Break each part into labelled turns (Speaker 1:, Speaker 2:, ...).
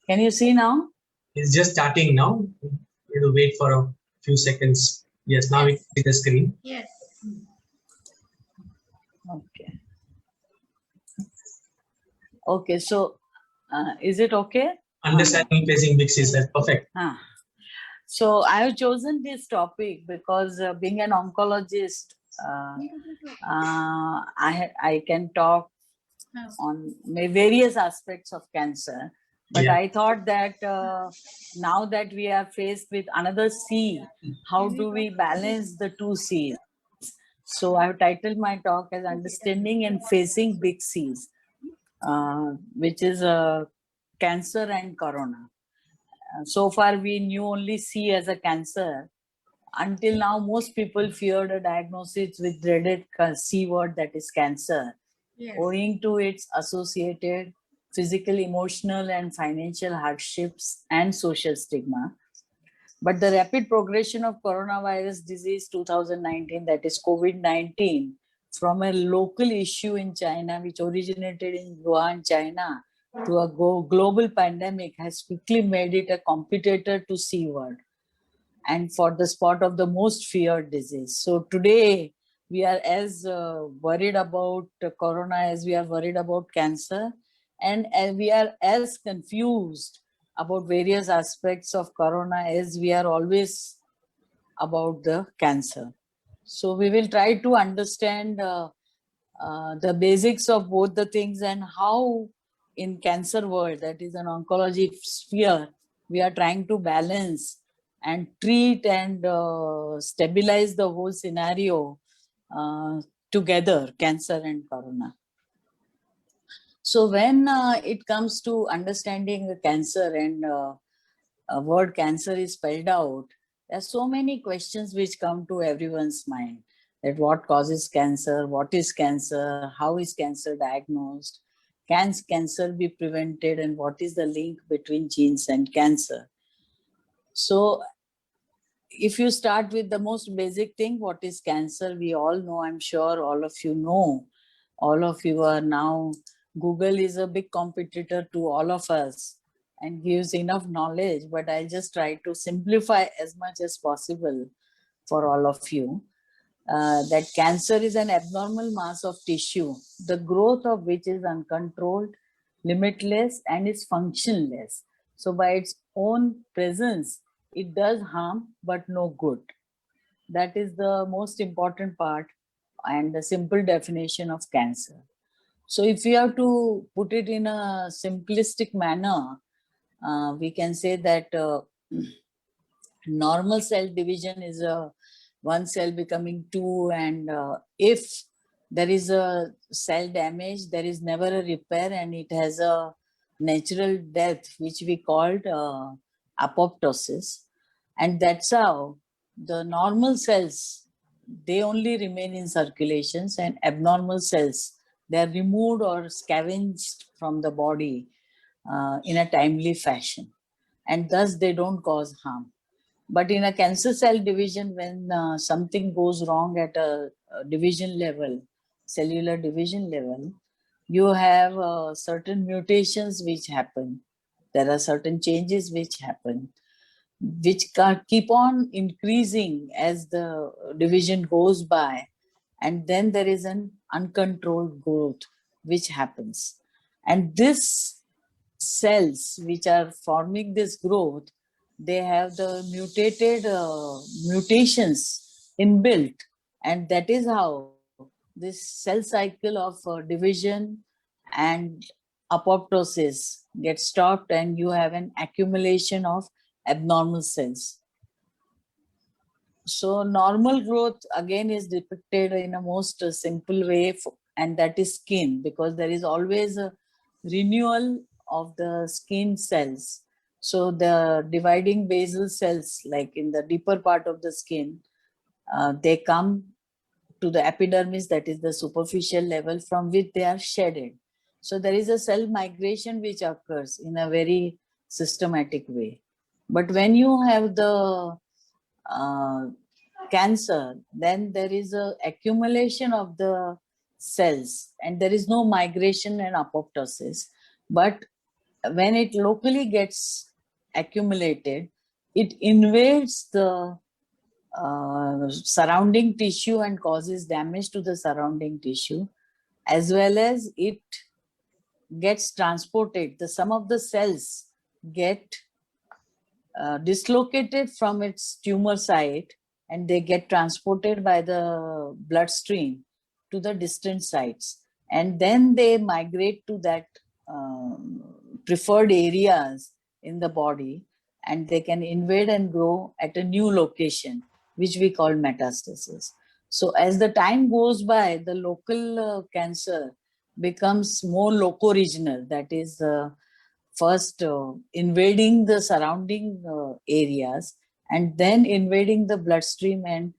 Speaker 1: Can you see now?
Speaker 2: It's just starting now. We have to wait for a few seconds. Yes, now we can see the screen.
Speaker 3: Yes.
Speaker 1: Okay. Okay, so is it okay?
Speaker 2: Understanding facing big C's, that's perfect.
Speaker 1: So I have chosen this topic because being an oncologist, I can talk on various aspects of cancer. But
Speaker 2: Yeah.
Speaker 1: I thought that now that we are faced with another C, how do we balance the two C's? So I have titled my talk as Understanding and Facing Big C's, which is cancer and corona. So far, we knew only C as a cancer. Until now, most people feared a diagnosis with dreaded C word, that is cancer, owing to its associated physical, emotional, and financial hardships and social stigma. But the rapid progression of coronavirus disease 2019, that is COVID-19, from a local issue in China, which originated in Wuhan, China, to a global pandemic, has quickly made it a competitor to C word and for the spot of the most feared disease. So today we are as worried about corona as we are worried about cancer, and we are as confused about various aspects of corona as we are always about the cancer. So we will try to understand the basics of both the things and how in cancer world, that is an oncology sphere, we are trying to balance and treat and stabilize the whole scenario together, cancer and corona. So when it comes to understanding cancer and word cancer is spelled out, there are so many questions which come to everyone's mind. That what causes cancer, what is cancer, how is cancer diagnosed, can cancer be prevented, and what is the link between genes and cancer. So if you start with the most basic thing, what is cancer, we all know, I'm sure all of you know, all of you are now, Google is a big competitor to all of us and gives enough knowledge, but I'll just try to simplify as much as possible for all of you. That cancer is an abnormal mass of tissue, the growth of which is uncontrolled, limitless, and is functionless. So by its own presence, it does harm, but no good. That is the most important part and the simple definition of cancer. So if we have to put it in a simplistic manner, we can say that normal cell division is one cell becoming two, and if there is a cell damage, there is never a repair, and it has a natural death, which we called apoptosis. And that's how the normal cells, they only remain in circulations, and abnormal cells, they are removed or scavenged from the body in a timely fashion, and thus they don't cause harm. But in a cancer cell division, when something goes wrong at a division level, cellular division level, you have certain mutations which happen. There are certain changes which happen, which keep on increasing as the division goes by. And then there is an uncontrolled growth which happens. And this cells which are forming this growth, they have the mutated mutations inbuilt, and that is how this cell cycle of division and apoptosis gets stopped, and you have an accumulation of abnormal cells. So normal growth again is depicted in a most simple way, and that is skin, because there is always a renewal of the skin cells. So the dividing basal cells, like in the deeper part of the skin, they come to the epidermis, that is the superficial level from which they are shedded. So there is a cell migration which occurs in a very systematic way. But when you have the cancer, then there is a accumulation of the cells, and there is no migration and apoptosis, but when it locally gets accumulated, it invades the surrounding tissue and causes damage to the surrounding tissue, as well as it gets transported. Some of the cells get dislocated from its tumor site and they get transported by the bloodstream to the distant sites. And then they migrate to that preferred areas in the body, and they can invade and grow at a new location, which we call metastasis. So as the time goes by, the local cancer becomes more loco-regional, that is first invading the surrounding areas and then invading the bloodstream and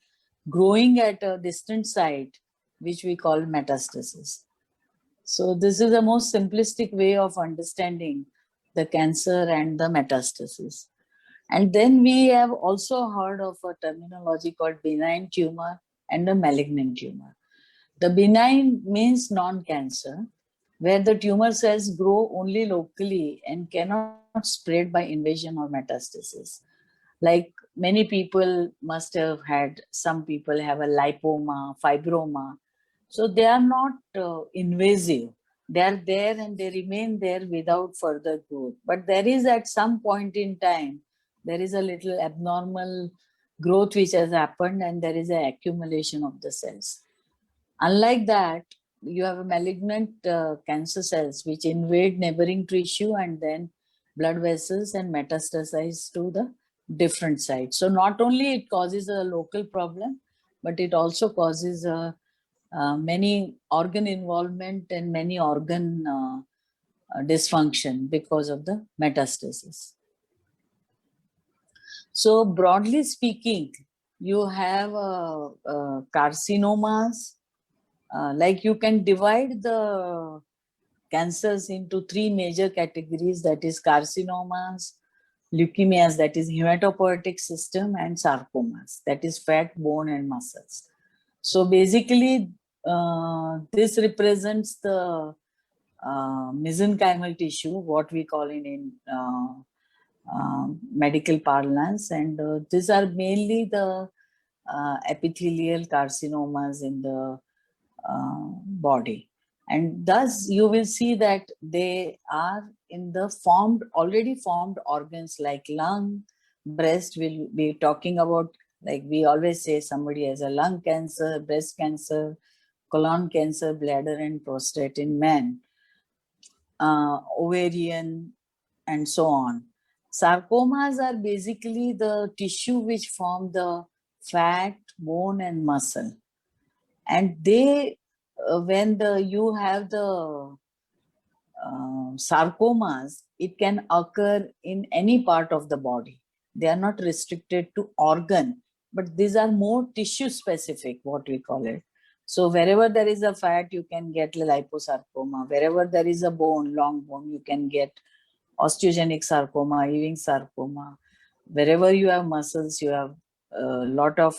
Speaker 1: growing at a distant site, which we call metastasis. So this is the most simplistic way of understanding the cancer and the metastasis. And then we have also heard of a terminology called benign tumor and a malignant tumor. The benign means non-cancer, where the tumor cells grow only locally and cannot spread by invasion or metastasis. Like many people must have had, some people have a lipoma, fibroma. So they are not invasive. They are there and they remain there without further growth. But there is at some point in time, there is a little abnormal growth which has happened and there is an accumulation of the cells. Unlike that, you have a malignant cancer cells which invade neighboring tissue and then blood vessels and metastasize to the different sites. So not only it causes a local problem, but it also causes many organ involvement and many organ dysfunction because of the metastasis. So broadly speaking, you have carcinomas. Like you can divide the cancers into three major categories, that is carcinomas, leukemias, that is hematopoietic system, and sarcomas, that is fat, bone, and muscles. So basically, this represents the mesenchymal tissue, what we call in medical parlance, and these are mainly the epithelial carcinomas in the body. And thus you will see that they are in the already formed organs like lung, breast. We'll be talking about, like we always say, somebody has a lung cancer, breast cancer, colon cancer, bladder and prostate in men, ovarian, and so on. Sarcomas are basically the tissue which form the fat, bone, and muscle. And they, when you have the sarcomas, it can occur in any part of the body. They are not restricted to organ, but these are more tissue specific, what we call it. So wherever there is a fat, you can get liposarcoma. Wherever there is a bone, long bone, you can get osteogenic sarcoma, Ewing sarcoma. Wherever you have muscles, you have a lot of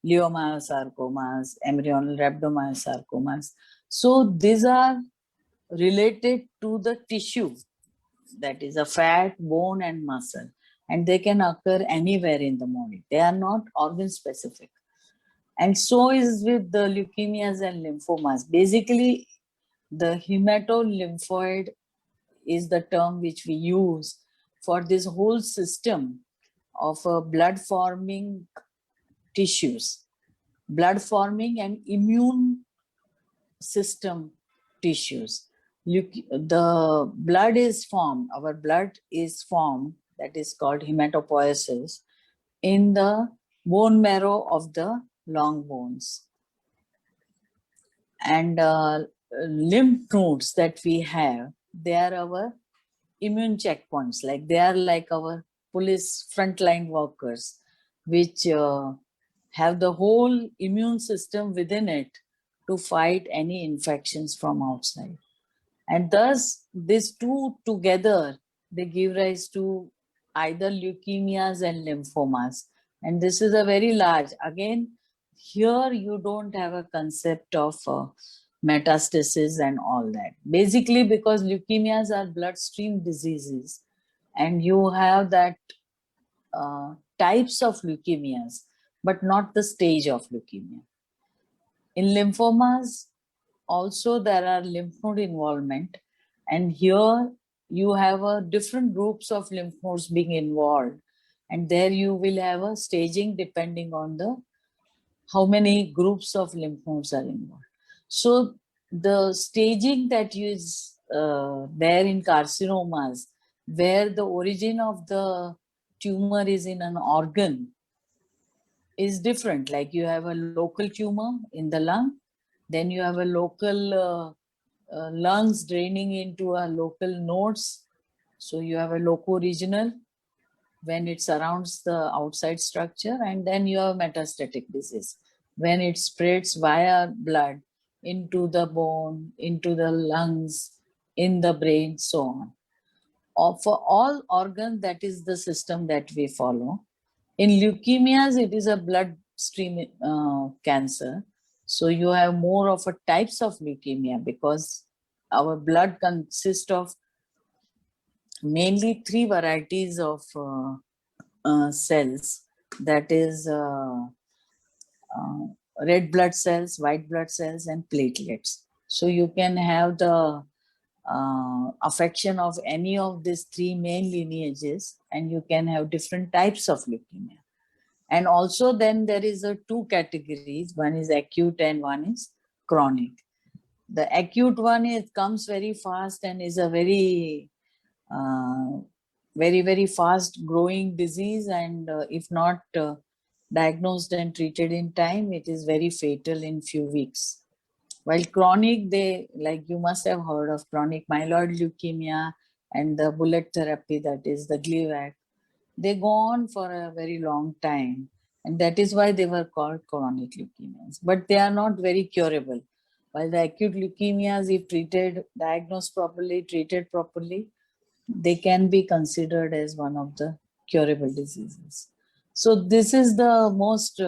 Speaker 1: leiomyosarcomas, embryonal rhabdomyosarcomas. So these are related to the tissue, that is a fat, bone, and muscle, and they can occur anywhere in the body. They are not organ specific. And so is with the leukemias and lymphomas. Basically, the hematolymphoid is the term which we use for this whole system of blood forming tissues, blood forming and immune system tissues. The blood is formed, our blood is formed, that is called hematopoiesis, in the bone marrow of the long bones. And lymph nodes that we have, they are our immune checkpoints, like they are like our police frontline workers, which have the whole immune system within it to fight any infections from outside. And thus, these two together, they give rise to either leukemias and lymphomas. And this is a very large, again, here you don't have a concept of metastasis and all that. Basically, because leukemias are bloodstream diseases, and you have that types of leukemias, but not the stage of leukemia. In lymphomas, also there are lymph node involvement, and here you have a different groups of lymph nodes being involved, and there you will have a staging depending on the how many groups of lymph nodes are involved. So the staging that is there in carcinomas, where the origin of the tumor is in an organ, is different. Like you have a local tumor in the lung, then you have a local lungs draining into a local nodes. So you have a loco-regional when it surrounds the outside structure, and then you have metastatic disease when it spreads via blood into the bone, into the lungs, in the brain, so on. For all organs, that is the system that we follow. In leukemias, it is a bloodstream cancer. So you have more of a types of leukemia because our blood consists of mainly 3 varieties of cells. That is red blood cells, white blood cells, and platelets. So you can have the affection of any of these 3 main lineages, and you can have different types of leukemia. And also then there is a 2 categories. One is acute and one is chronic. The acute one, it comes very fast and is a very very fast growing disease, and if not diagnosed and treated in time, it is very fatal in few weeks. While chronic, they, like you must have heard of chronic myeloid leukemia and the bullet therapy, that is the Gleevec. They go on for a very long time, and that is why they were called chronic leukemias. But they are not very curable. While the acute leukemias, if treated, diagnosed properly, treated properly, they can be considered as one of the curable diseases. So this is the most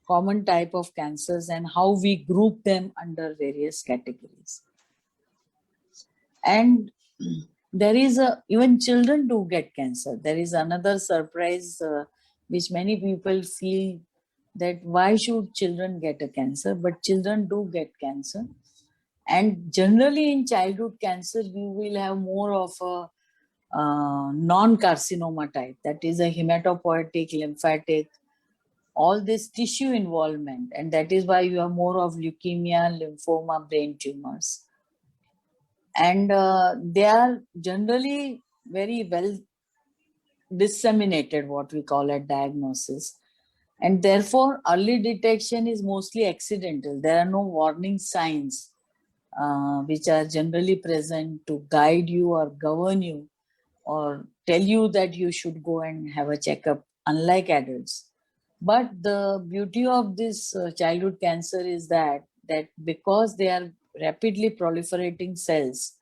Speaker 1: common type of cancers and how we group them under various categories. And there is even children do get cancer. There is another surprise which many people feel, that why should children get a cancer? But children do get cancer. And generally in childhood cancer, you will have more of a non-carcinoma type, that is a hematopoietic, lymphatic, all this tissue involvement, and that is why you have more of leukemia, lymphoma, brain tumors. And they are generally very well disseminated, what we call a diagnosis. And therefore, early detection is mostly accidental. There are no warning signs which are generally present to guide you or govern you or tell you that you should go and have a checkup, unlike adults. But the beauty of this childhood cancer is that because they are rapidly proliferating cells,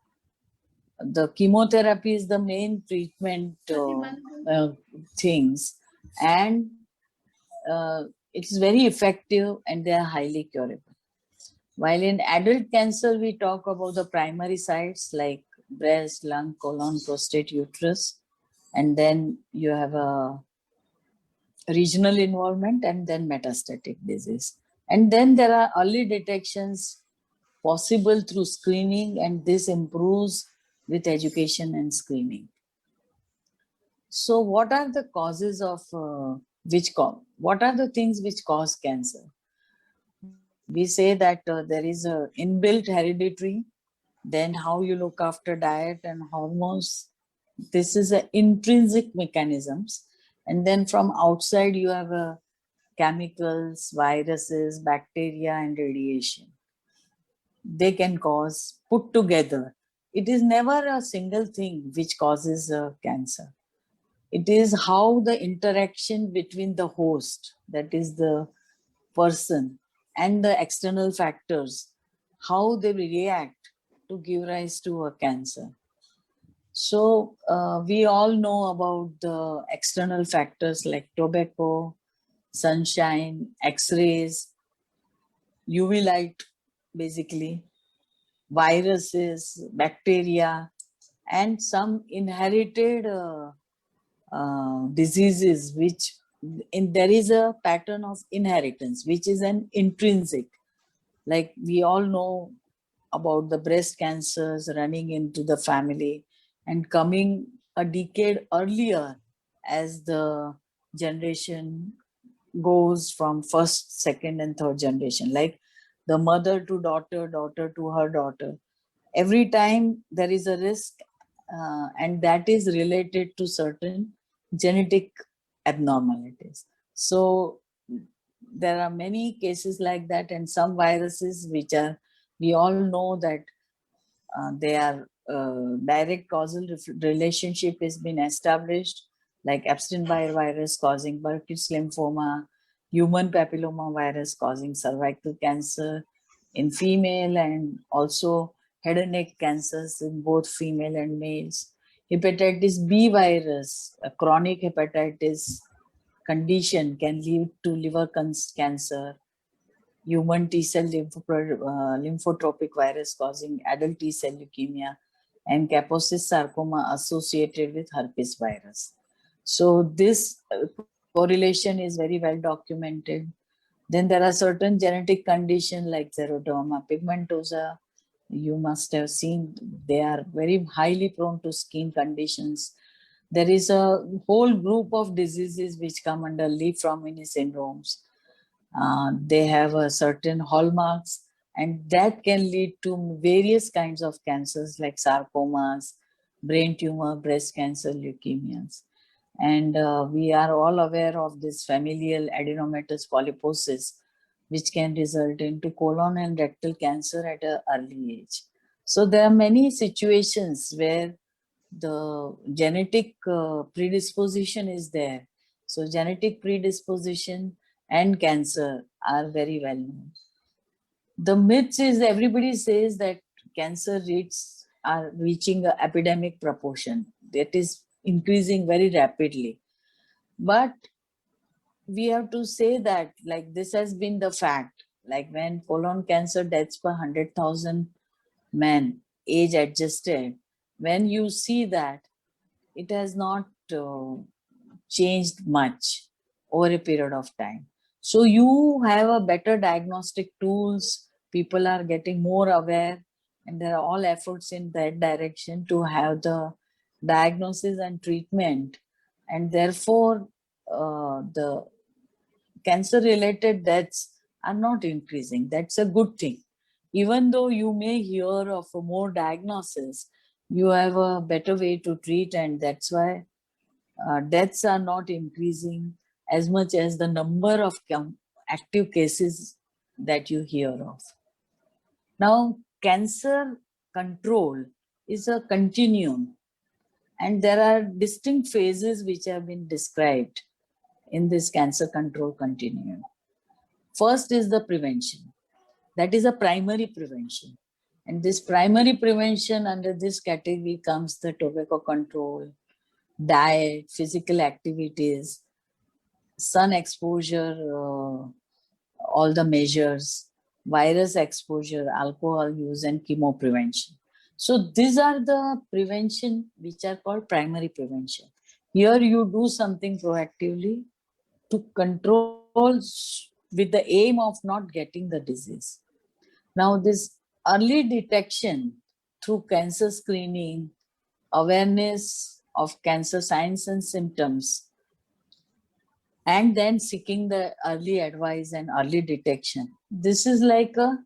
Speaker 1: the chemotherapy is the main treatment things, and it's very effective and they are highly curable. While in adult cancer, we talk about the primary sites like breast, lung, colon, prostate, uterus, and then you have a regional involvement and then metastatic disease. And then there are early detections possible through screening, and this improves with education and screening. So what are the causes of what are the things which cause cancer? We say that there is a inbuilt hereditary, then how you look after diet and hormones. This is a intrinsic mechanisms. And then from outside you have chemicals, viruses, bacteria, and radiation. They can cause put together. It is never a single thing which causes cancer. It is how the interaction between the host, that is the person, and the external factors, how they react to give rise to a cancer. So we all know about the external factors like tobacco, sunshine, X-rays, UV light, basically, viruses, bacteria, and some inherited diseases which there is a pattern of inheritance which is an intrinsic, like we all know about the breast cancers running into the family and coming a decade earlier as the generation goes from first, second, and third generation, like the mother to daughter, daughter to her daughter. Every time there is a risk, and that is related to certain genetic abnormalities. So there are many cases like that, and some viruses which are, we all know that they are direct causal relationship has been established, like Epstein-Barr virus causing Burkitt's lymphoma, human papilloma virus causing cervical cancer in female, and also head and neck cancers in both female and males. Hepatitis B virus, a chronic hepatitis condition, can lead to liver cancer. Human T-cell lymphotropic virus causing adult T-cell leukemia, and Kaposi sarcoma associated with herpes virus. So this correlation is very well documented. Then there are certain genetic conditions like xeroderma pigmentosa. You must have seen, they are very highly prone to skin conditions. There is a whole group of diseases which come under Li-Fraumeni syndromes. They have a certain hallmarks, and that can lead to various kinds of cancers like sarcomas, brain tumor, breast cancer, leukemias. And we are all aware of this familial adenomatous polyposis, which can result into colon and rectal cancer at an early age. So there are many situations where the genetic predisposition is there. So genetic predisposition and cancer are very well known. The myth is, everybody says that cancer rates are reaching an epidemic proportion. That is increasing very rapidly. But we have to say that, like, this has been the fact. Like when colon cancer deaths per 100,000 men, age adjusted, when you see that, it has not changed much over a period of time. So you have a better diagnostic tools, people are getting more aware, and there are all efforts in that direction to have the diagnosis and treatment. And therefore, the cancer related deaths are not increasing. That's a good thing. Even though you may hear of a more diagnosis, you have a better way to treat, and that's why deaths are not increasing as much as the number of active cases that you hear of. Now, cancer control is a continuum, and there are distinct phases which have been described in this cancer control continuum. First is the prevention. That is a primary prevention. And this primary prevention, under this category comes the tobacco control, diet, physical activities, sun exposure, all the measures, virus exposure, alcohol use, and chemo prevention. So these are the prevention which are called primary prevention. Here you do something proactively to control with the aim of not getting the disease. Now this early detection through cancer screening, awareness of cancer signs and symptoms, and then seeking the early advice and early detection. This is like a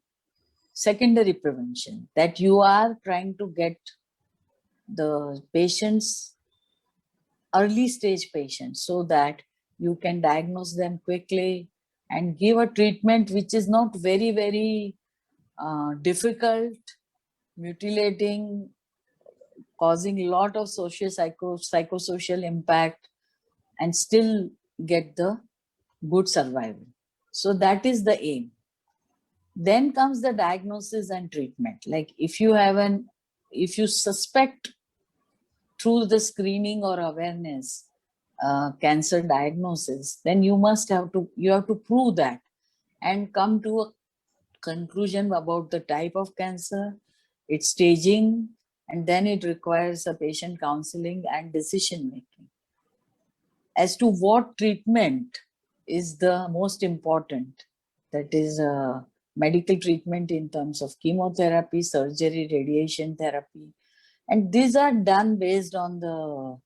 Speaker 1: secondary prevention, that you are trying to get the patients, early stage patients, so that you can diagnose them quickly and give a treatment which is not very, very difficult, mutilating, causing a lot of psychosocial impact, and still get the good survival. So that is the aim. Then comes the diagnosis and treatment. Like if you suspect through the screening or awareness cancer diagnosis, then you have to prove that and come to a conclusion about the type of cancer its staging, and then it requires a patient counseling and decision making. As to what treatment is the most important, that is medical treatment in terms of chemotherapy, surgery, radiation therapy. And these are done based on the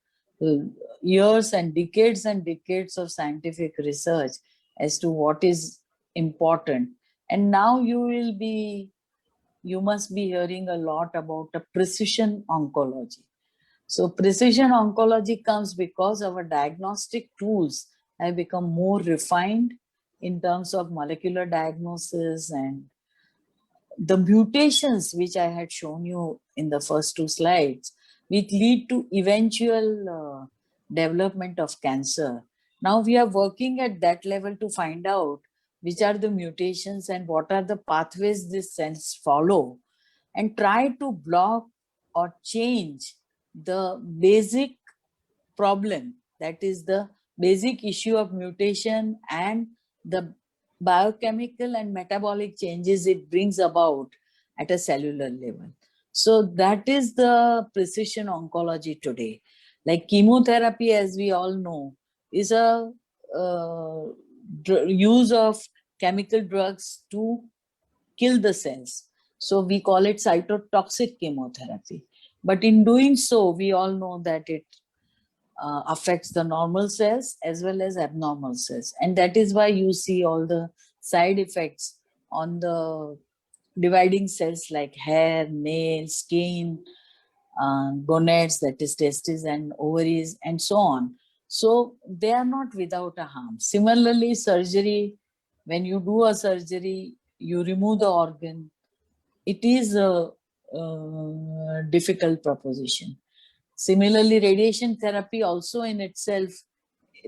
Speaker 1: years and decades of scientific research as to what is important. And now you must be hearing a lot about a precision oncology. So precision oncology comes because our diagnostic tools have become more refined in terms of molecular diagnosis, and the mutations which I had shown you in the first two slides, which lead to eventual development of cancer. Now we are working at that level to find out which are the mutations and what are the pathways these cells follow, and try to block or change the basic problem, that is the basic issue of mutation and the biochemical and metabolic changes it brings about at a cellular level. So that is the precision oncology today. Like chemotherapy, as we all know, is a use of chemical drugs to kill the cells. So we call it cytotoxic chemotherapy. But in doing so, we all know that it affects the normal cells as well as abnormal cells. And that is why you see all the side effects on the dividing cells like hair, nail, skin, gonads, that is testes and ovaries, and so on. So they are not without a harm. Similarly, surgery, when you do a surgery, you remove the organ. It is a difficult proposition. Similarly, radiation therapy also in itself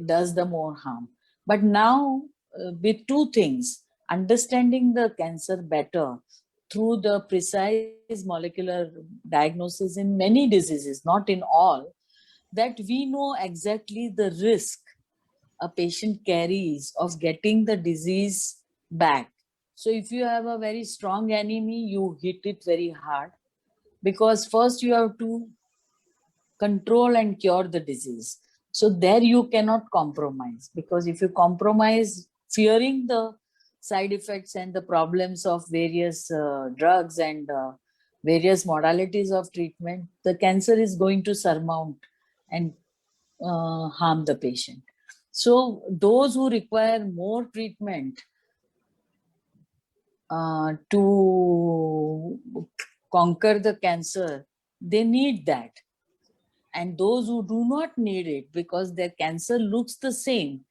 Speaker 1: does the more harm. But now, with two things, understanding the cancer better through the precise molecular diagnosis in many diseases, not in all, that we know exactly the risk a patient carries of getting the disease back. So if you have a very strong enemy, you hit it very hard, because first you have to control and cure the disease. So there you cannot compromise, because if you compromise fearing the side effects and the problems of various drugs and various modalities of treatment, the cancer is going to surmount and harm the patient. So those who require more treatment to conquer the cancer, they need that. And those who do not need it because their cancer looks the same,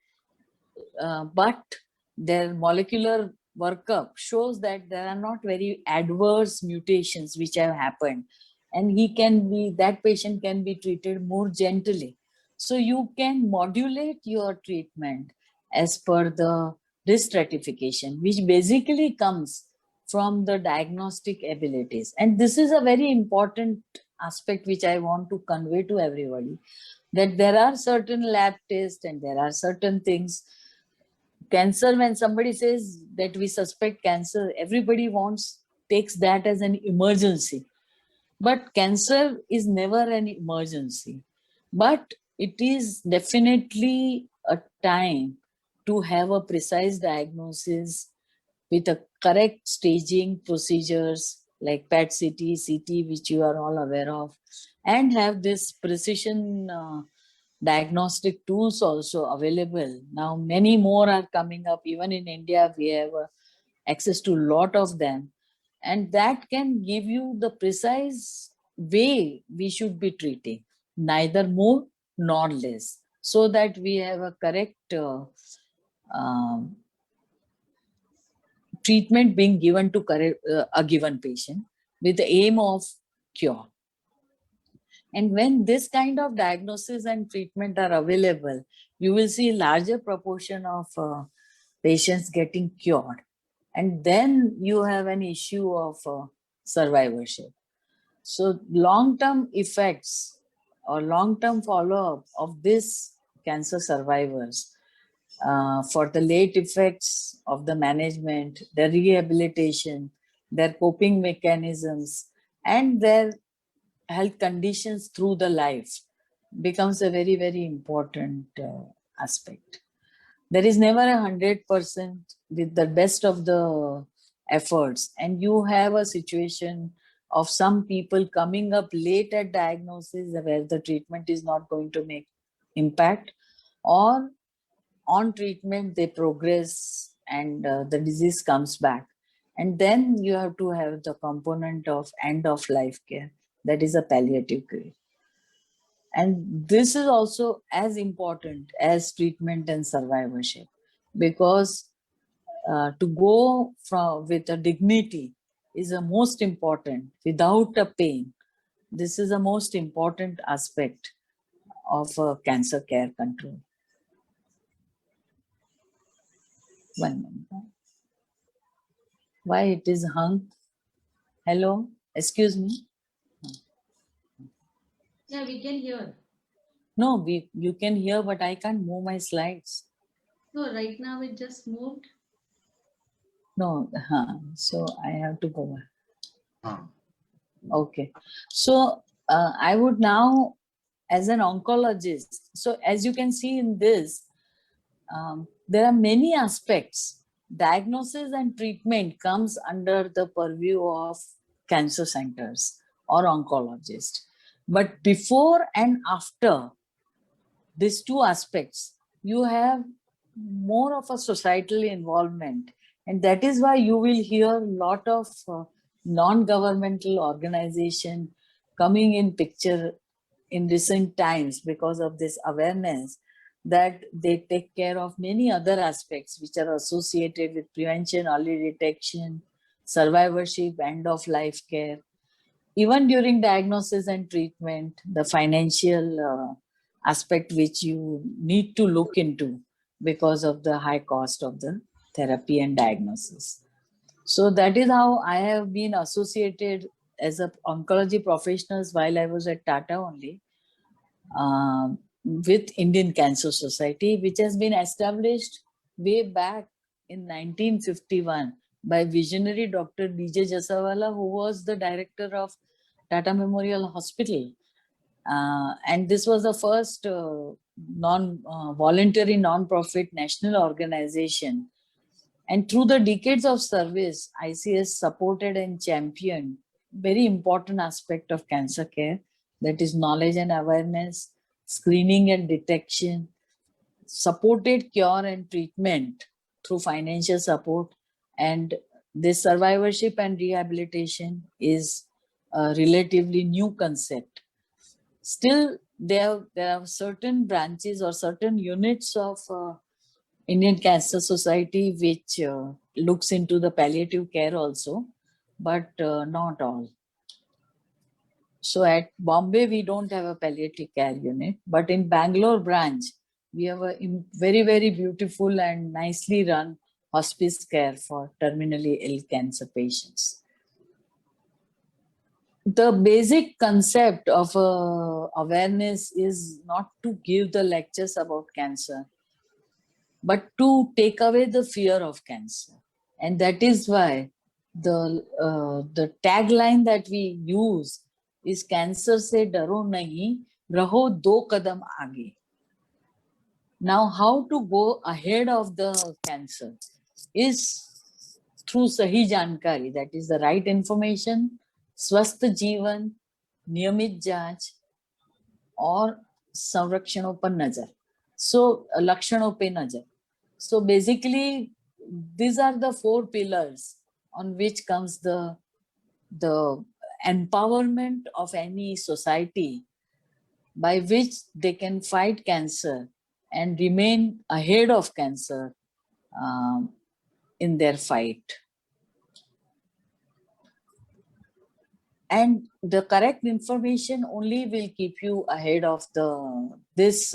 Speaker 1: but their molecular workup shows that there are not very adverse mutations which have happened, and that patient can be treated more gently. So you can modulate your treatment as per the risk stratification, which basically comes from the diagnostic abilities. And this is a very important aspect which I want to convey to everybody, that there are certain lab tests and there are certain things. Cancer, when somebody says that we suspect cancer, everybody takes that as an emergency. But cancer is never an emergency. But it is definitely a time to have a precise diagnosis with a correct staging procedures like PET-CT, CT, which you are all aware of, and have this precision diagnostic tools also available. Now, many more are coming up. Even in India, we have access to a lot of them. And that can give you the precise way we should be treating, neither more nor less, so that we have a correct treatment being given to a given patient with the aim of cure. And when this kind of diagnosis and treatment are available, you will see larger proportion of patients getting cured. And then you have an issue of survivorship. So long-term effects or long-term follow-up of these cancer survivors for the late effects of the management, the rehabilitation, their coping mechanisms, and their health conditions through the life becomes a very, very important aspect. There is never 100% with the best of the efforts, and you have a situation of some people coming up late at diagnosis where the treatment is not going to make impact, or on treatment they progress and the disease comes back, and then you have to have the component of end of life care, that is a palliative care. And this is also as important as treatment and survivorship, because to go from with a dignity is the most important, without a pain. This is the most important aspect of cancer care control. One minute. Why it is hung? Hello, excuse me.
Speaker 3: Yeah, we can hear.
Speaker 1: No, you can hear, but I can't move my slides.
Speaker 3: No, right now it just moved.
Speaker 1: No, so I have to go back. Okay. So I would now, as an oncologist, so as you can see in this, there are many aspects. Diagnosis and treatment comes under the purview of cancer centers or oncologists. But before and after these two aspects, you have more of a societal involvement. And that is why you will hear a lot of non-governmental organization coming in picture in recent times because of this awareness that they take care of many other aspects which are associated with prevention, early detection, survivorship, end of life care. Even during diagnosis and treatment, the financial aspect which you need to look into because of the high cost of the therapy and diagnosis. So that is how I have been associated as an oncology professionals while I was at Tata only, with Indian Cancer Society, which has been established way back in 1951 by visionary Dr. B.J. Jasawala, who was the director of Tata Memorial Hospital. And this was the first voluntary non-profit national organization. And through the decades of service, ICS supported and championed very important aspect of cancer care, that is knowledge and awareness, screening and detection, supported cure and treatment through financial support, and this survivorship and rehabilitation is a relatively new concept. Still, there are certain branches or certain units of Indian Cancer Society which looks into the palliative care also, but not all. So at Bombay, we don't have a palliative care unit, but in Bangalore branch, we have a very, very beautiful and nicely run hospice care for terminally ill cancer patients. The basic concept of awareness is not to give the lectures about cancer, but to take away the fear of cancer. And that is why the tagline that we use is cancer se daro nahi, raho do kadam aage. Now, how to go ahead of the cancer is through sahi jankari, that is the right information, स्वस्थ जीवन, नियमित जांच और संरक्षणों पर नजर. So लक्षणों पे नजर. So basically, these are the four pillars on which comes the empowerment of any society by which they can fight cancer and remain ahead of cancer in their fight. And the correct information only will keep you ahead of this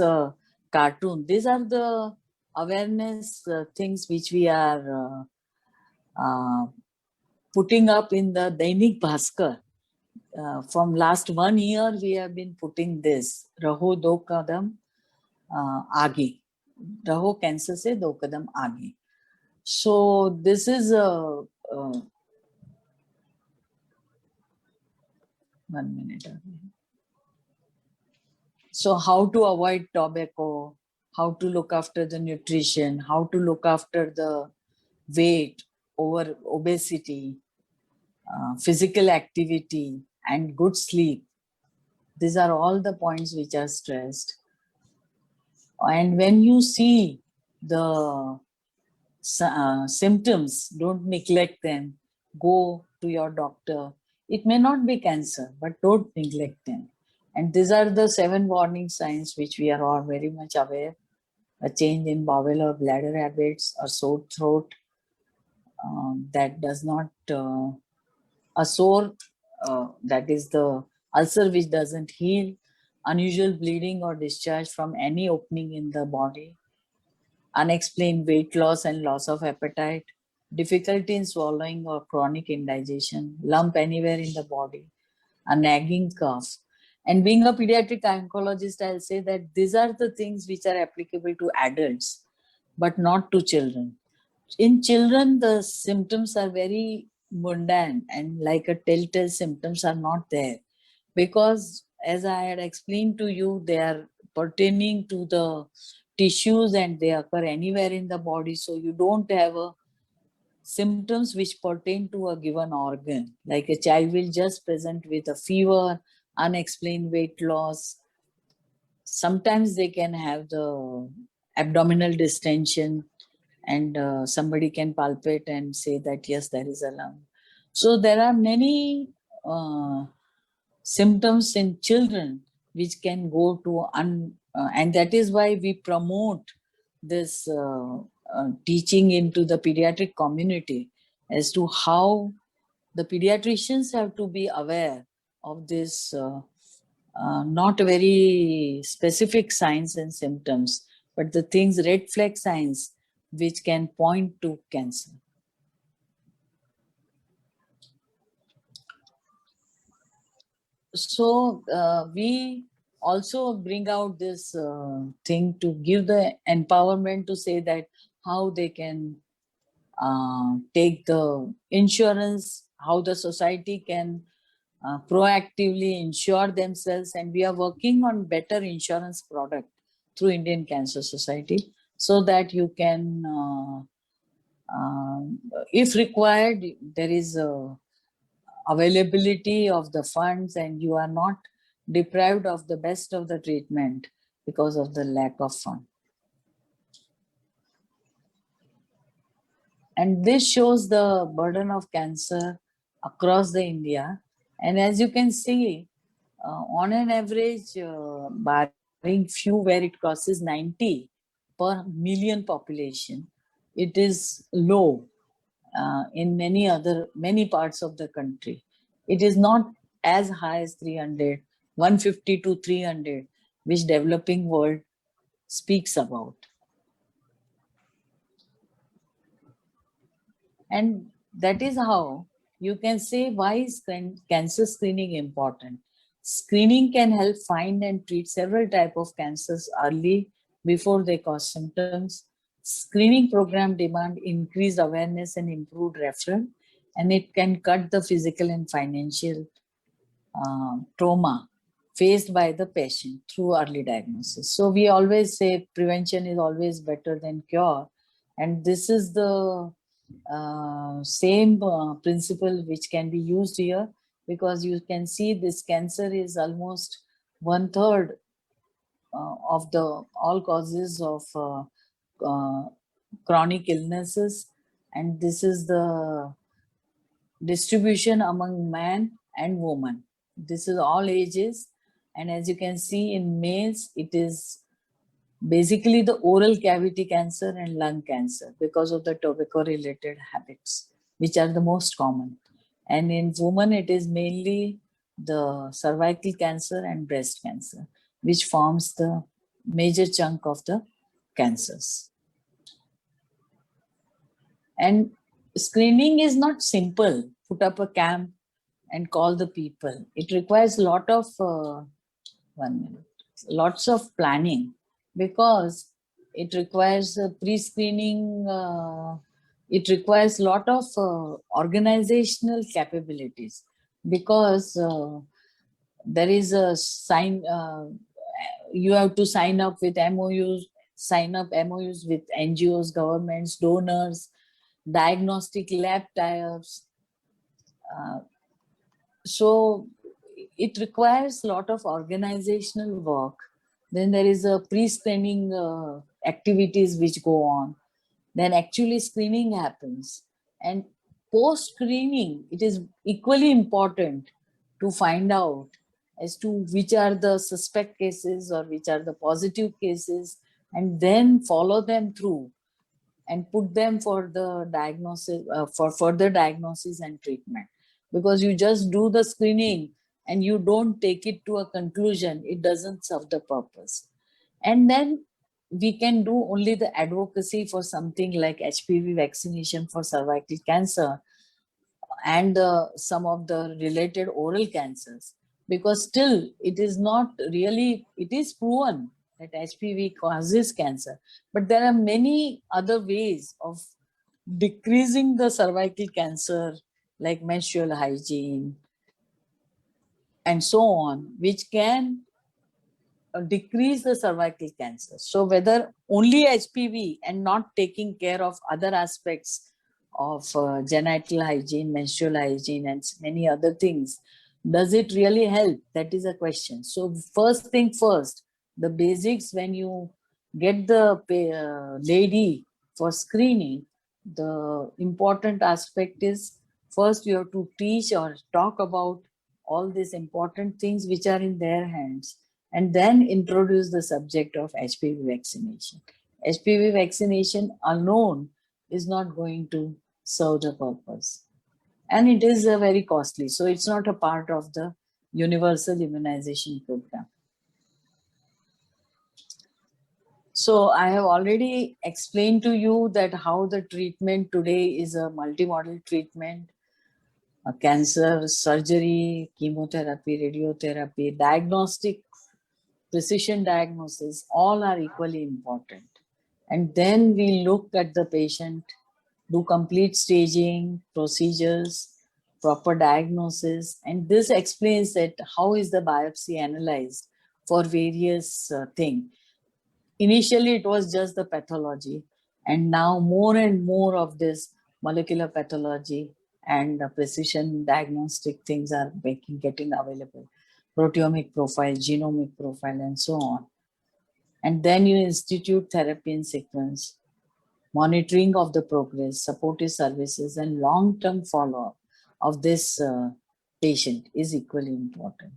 Speaker 1: cartoon. These are the awareness things which we are putting up in the Dainik Bhaskar. From last 1 year, we have been putting this, Raho do kadam aage. Raho cancer se do kadam aage. So this is 1 minute. So how to avoid tobacco, how to look after the nutrition, how to look after the weight, over obesity, physical activity, and good sleep. These are all the points which are stressed. And when you see the symptoms, don't neglect them. Go to your doctor. It may not be cancer, but don't neglect them. And these are the 7 warning signs which we are all very much aware. A change in bowel or bladder habits, a sore throat that does not, a sore, that is the ulcer which doesn't heal, unusual bleeding or discharge from any opening in the body, unexplained weight loss and loss of appetite, difficulty in swallowing or chronic indigestion, lump anywhere in the body, a nagging cough. And being a pediatric oncologist, I'll say that these are the things which are applicable to adults, but not to children. In children, the symptoms are very mundane and like a telltale symptoms are not there because as I had explained to you, they are pertaining to the tissues and they occur anywhere in the body. So you don't have a symptoms which pertain to a given organ. Like a child will just present with a fever, unexplained weight loss. Sometimes they can have the abdominal distension and somebody can palpate and say that, yes, there is a lump. So there are many symptoms in children which can go to, and that is why we promote this teaching into the pediatric community as to how the pediatricians have to be aware of this not very specific signs and symptoms, but the things, red flag signs, which can point to cancer. So we also bring out this thing to give the empowerment to say that how they can take the insurance, how the society can proactively insure themselves, and we are working on better insurance product through Indian Cancer Society so that you can, if required, there is a availability of the funds and you are not deprived of the best of the treatment because of the lack of fund. And this shows the burden of cancer across the India. And as you can see, on an average, barring few where it crosses 90 per million population, it is low in many parts of the country. It is not as high as 300, 150 to 300, which developing world speaks about. And that is how you can say why is cancer screening important. Screening can help find and treat several types of cancers early before they cause symptoms. Screening program demand increased awareness and improved referral, and it can cut the physical and financial trauma faced by the patient through early diagnosis. So we always say prevention is always better than cure, and this is the same principle which can be used here, because you can see this cancer is almost 1/3 of the all causes of chronic illnesses, and this is the distribution among man and woman. This is all ages, and as you can see in males, it is basically the oral cavity cancer and lung cancer because of the tobacco related habits, which are the most common. And in women, it is mainly the cervical cancer and breast cancer, which forms the major chunk of the cancers. And screening is not simple. Put up a camp and call the people. It requires a lot of, lots of planning, because it requires pre-screening, it requires a lot of organizational capabilities, because there is a sign, you have to sign up with MOUs, sign up MOUs with NGOs, governments, donors, diagnostic lab tie-ups. So it requires a lot of organizational work. Then there is a pre-screening activities which go on. Then actually screening happens. And post-screening, it is equally important to find out as to which are the suspect cases or which are the positive cases, and then follow them through and put them for the diagnosis, for further diagnosis and treatment. Because you just do the screening and you don't take it to a conclusion, it doesn't serve the purpose. And then we can do only the advocacy for something like HPV vaccination for cervical cancer and some of the related oral cancers, because still it is not really, it is proven that HPV causes cancer, but there are many other ways of decreasing the cervical cancer, like menstrual hygiene and so on, which can decrease the cervical cancer. So whether only HPV and not taking care of other aspects of genital hygiene, menstrual hygiene, and many other things, does it really help? That is a question. So first thing first, the basics, when you get the lady for screening, the important aspect is first you have to teach or talk about all these important things which are in their hands, and then introduce the subject of HPV vaccination. HPV vaccination alone is not going to serve the purpose. And it is very costly. So it's not a part of the universal immunization program. So I have already explained to you that how the treatment today is a multimodal treatment. Cancer, surgery, chemotherapy, radiotherapy, diagnostic, precision diagnosis, all are equally important. And then we look at the patient, do complete staging, procedures, proper diagnosis, and this explains that how is the biopsy analyzed for various things. Initially, it was just the pathology, and now more and more of this molecular pathology and precision diagnostic things are getting available. Proteomic profile, genomic profile, and so on. And then you institute therapy in sequence, monitoring of the progress, supportive services, and long-term follow-up of this patient is equally important.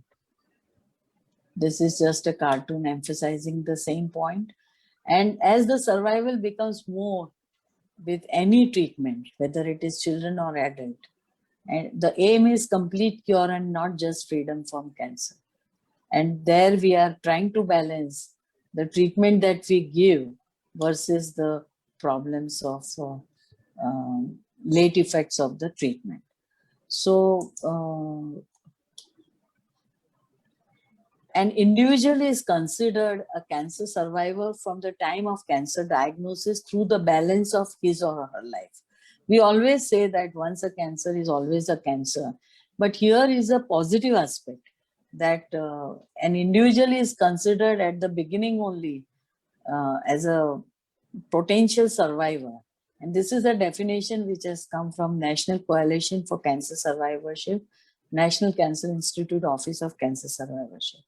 Speaker 1: This is just a cartoon emphasizing the same point. And as the survival becomes more with any treatment, whether it is children or adult, and the aim is complete cure and not just freedom from cancer. And there we are trying to balance the treatment that we give versus the problems of late effects of the treatment. So an individual is considered a cancer survivor from the time of cancer diagnosis through the balance of his or her life. We always say that once a cancer is always a cancer, but here is a positive aspect, that an individual is considered at the beginning only as a potential survivor. And this is a definition which has come from National Coalition for Cancer Survivorship, National Cancer Institute Office of Cancer Survivorship.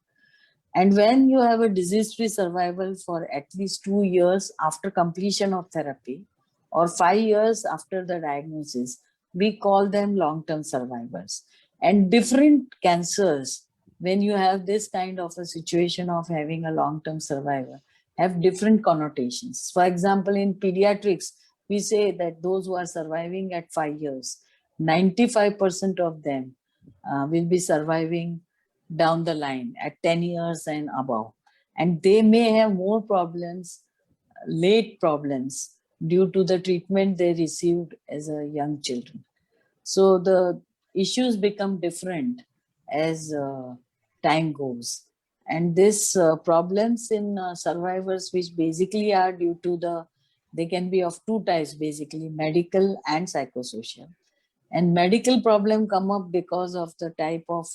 Speaker 1: And when you have a disease-free survival for at least 2 years after completion of therapy or 5 years after the diagnosis, we call them long-term survivors. And different cancers, when you have this kind of a situation of having a long-term survivor, have different connotations. For example, in pediatrics, we say that those who are surviving at 5 years, 95% of them will be surviving down the line at 10 years and above. And they may have more problems, late problems, due to the treatment they received as a young children. So the issues become different as time goes. And these problems in survivors, which basically are due to they can be of two types, basically medical and psychosocial. And medical problem come up because of the type of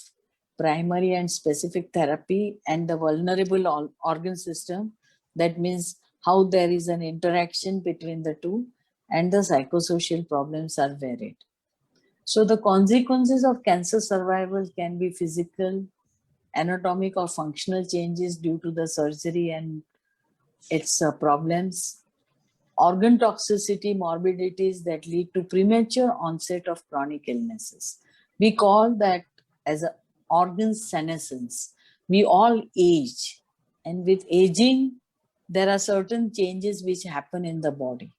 Speaker 1: primary and specific therapy, and the vulnerable organ system. That means how there is an interaction between the two, and the psychosocial problems are varied. So the consequences of cancer survival can be physical, anatomic or functional changes due to the surgery and its problems, organ toxicity, morbidities that lead to premature onset of chronic illnesses. We call that as an organ senescence. We all age, and with aging, there are certain changes which happen in the body.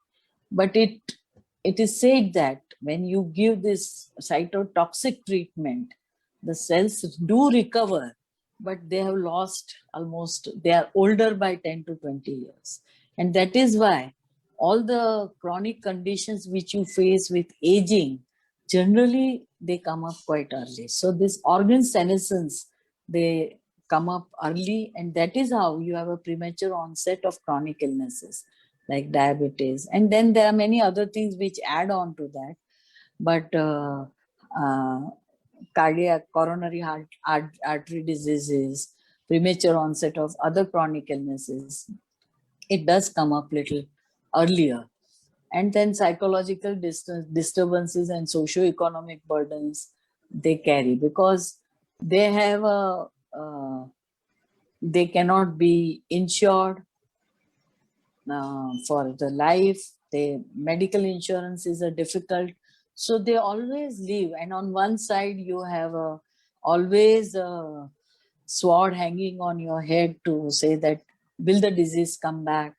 Speaker 1: But it is said that when you give this cytotoxic treatment, the cells do recover, but they have lost almost, they are older by 10 to 20 years. And that is why all the chronic conditions which you face with aging, generally they come up quite early. So this organ senescence, they come up early, and that is how you have a premature onset of chronic illnesses like diabetes. And then there are many other things which add on to that. But cardiac, coronary artery diseases, premature onset of other chronic illnesses, it does come up little earlier. And then psychological disturbances and socio-economic burdens they carry, because they have they cannot be insured for the life. The medical insurance is a difficult, so they always live. And on one side you have always a sword hanging on your head to say that will the disease come back,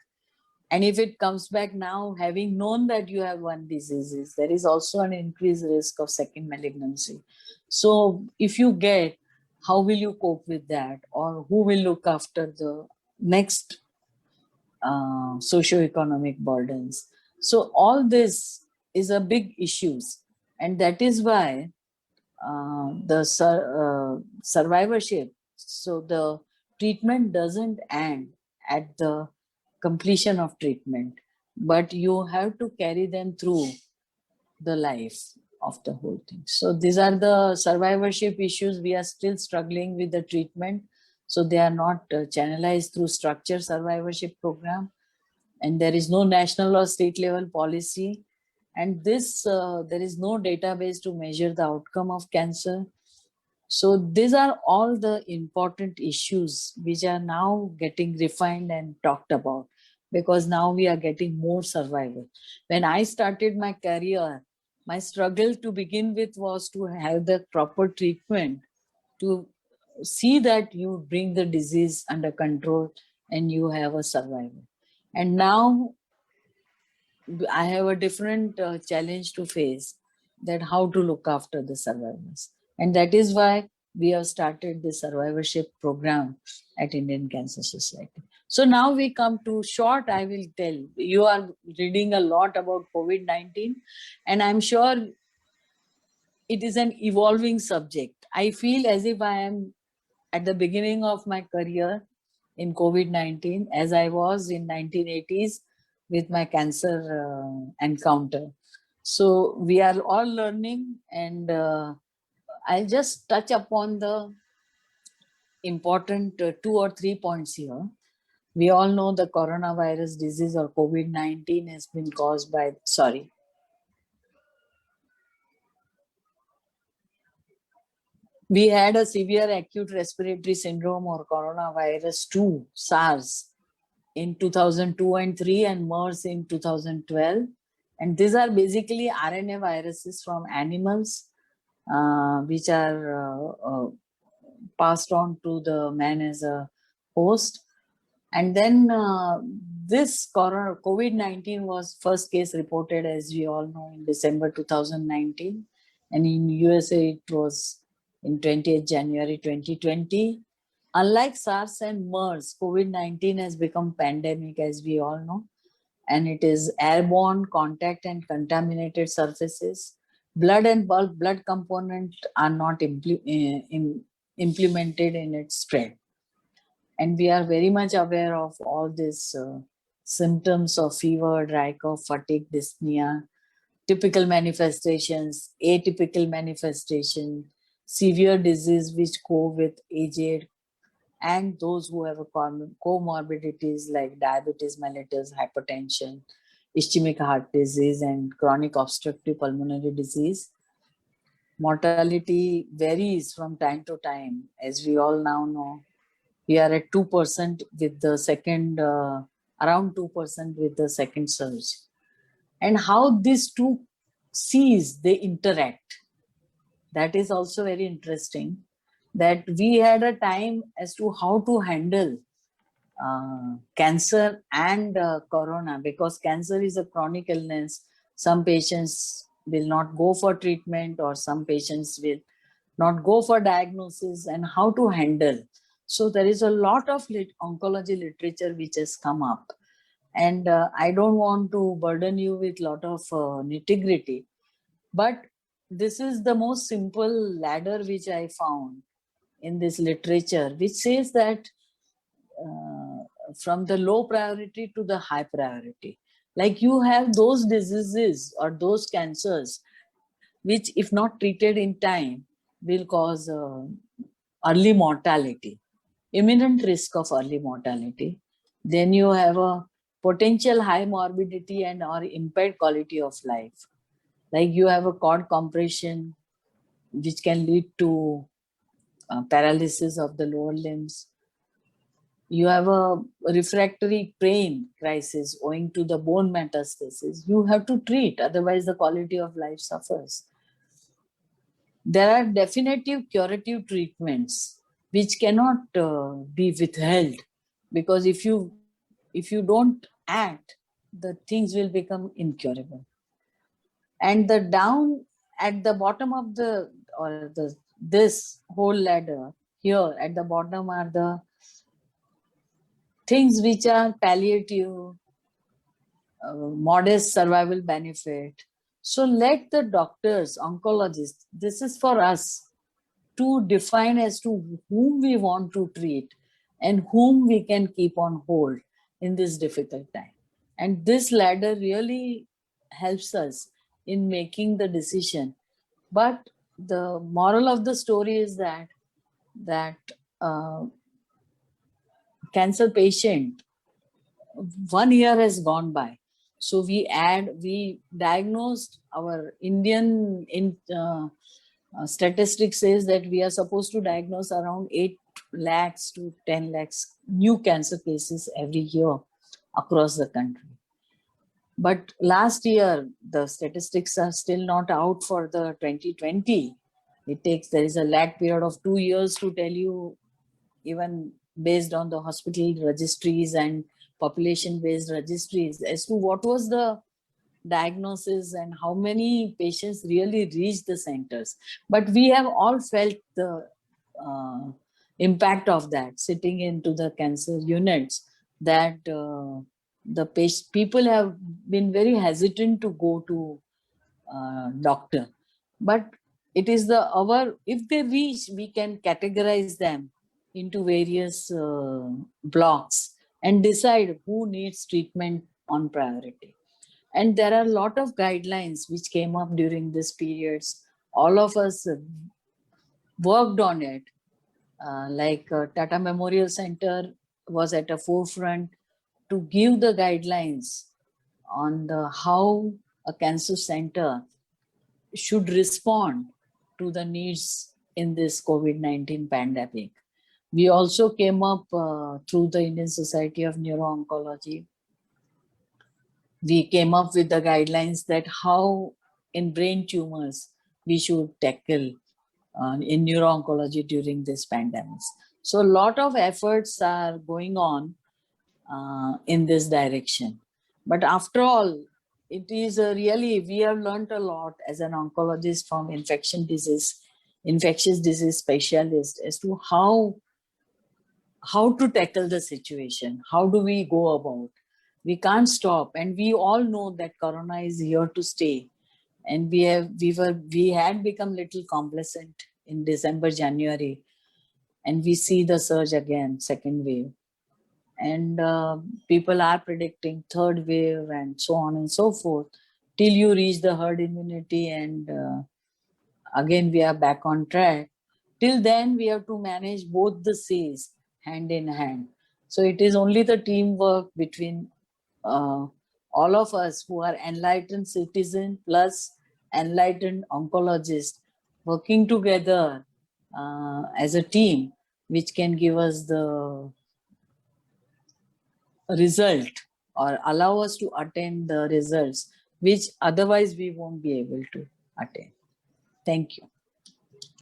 Speaker 1: and if it comes back now, having known that you have one disease, there is also an increased risk of second malignancy. So if you get, how will you cope with that, or who will look after the next socio-economic burdens? So all this is a big issues, and that is why the survivorship, so the treatment doesn't end at the completion of treatment, but you have to carry them through the life of the whole thing. So these are the survivorship issues. We are still struggling with the treatment, so they are not channelized through structured survivorship program, and there is no national or state level policy. And this there is no database to measure the outcome of cancer. So these are all the important issues which are now getting refined and talked about, because now we are getting more survival. When I started my career, my struggle to begin with was to have the proper treatment, to see that you bring the disease under control and you have a survival. And now I have a different challenge to face, that how to look after the survivors. And that is why we have started the survivorship program at Indian Cancer Society. So now we come to short, I will tell. You are reading a lot about COVID-19, and I'm sure it is an evolving subject. I feel as if I am at the beginning of my career in COVID-19, as I was in 1980s with my cancer encounter. So we are all learning, and I'll just touch upon the important 2 or 3 points here. We all know the coronavirus disease or COVID-19 has been caused by, we had a severe acute respiratory syndrome or coronavirus 2, SARS, in 2002 and 3, and MERS in 2012. And these are basically RNA viruses from animals, which are passed on to the man as a host. And then this COVID-19 was first case reported, as we all know, in December 2019. And in USA, it was in 20th January 2020. Unlike SARS and MERS, COVID-19 has become pandemic, as we all know, and it is airborne, contact and contaminated surfaces. Blood and bulk blood component are not implemented in its spread. And we are very much aware of all these symptoms of fever, dry cough, fatigue, dyspnea, typical manifestations, atypical manifestation, severe disease which go with aged and those who have a comorbidities like diabetes mellitus, hypertension, ischemic heart disease, and chronic obstructive pulmonary disease. Mortality varies from time to time. As we all now know, we are at 2% with the second, around 2% with the second surge. And how these two C's, they interact. That is also very interesting, that we had a time as to how to handle cancer and corona, because cancer is a chronic illness. Some patients will not go for treatment, or some patients will not go for diagnosis, and how to handle. So there is a lot of oncology literature which has come up, and I don't want to burden you with a lot of nitty-gritty, but this is the most simple ladder which I found in this literature, which says that from the low priority to the high priority. Like you have those diseases or those cancers, which if not treated in time will cause early mortality, imminent risk of early mortality. Then you have a potential high morbidity and or impaired quality of life. Like you have a cord compression, which can lead to paralysis of the lower limbs. You have a refractory pain crisis owing to the bone metastasis. You have to treat, otherwise the quality of life suffers. There are definitive curative treatments which cannot be withheld, because if you don't act, the things will become incurable. And the down at the bottom of this whole ladder, here at the bottom are the things which are palliative, modest survival benefit. So let the doctors, oncologists, this is for us to define as to whom we want to treat and whom we can keep on hold in this difficult time. And this ladder really helps us in making the decision. But the moral of the story is that cancer patient, 1 year has gone by. So we diagnosed, our Indian statistics says that we are supposed to diagnose around 8 lakhs to 10 lakhs new cancer cases every year across the country. But last year, the statistics are still not out for the 2020. There is a lag period of 2 years to tell you, even based on the hospital registries and population-based registries, as to what was the diagnosis and how many patients really reached the centers. But we have all felt the impact of that, sitting into the cancer units, that people have been very hesitant to go to doctor. But it is if they reach, we can categorize them into various blocks and decide who needs treatment on priority. And there are a lot of guidelines which came up during this periods. All of us worked on it. Like Tata Memorial Center was at a forefront to give the guidelines on how a cancer center should respond to the needs in this COVID-19 pandemic. We also came up through the Indian Society of Neuro-Oncology. We came up with the guidelines that how in brain tumors we should tackle in neuro-oncology during this pandemic. So a lot of efforts are going on in this direction. But after all, it is really, we have learned a lot as an oncologist from infectious disease specialist as to how to tackle the situation. How do we go about? We can't stop, and we all know that corona is here to stay. And we had become little complacent in December, January, and we see the surge again, second wave. And people are predicting third wave and so on and so forth, till you reach the herd immunity, and again we are back on track. Till then, we have to manage both the Cs hand in hand. So it is only the teamwork between all of us who are enlightened citizen plus enlightened oncologist working together as a team, which can give us the result or allow us to attain the results which otherwise we won't be able to attain. Thank you.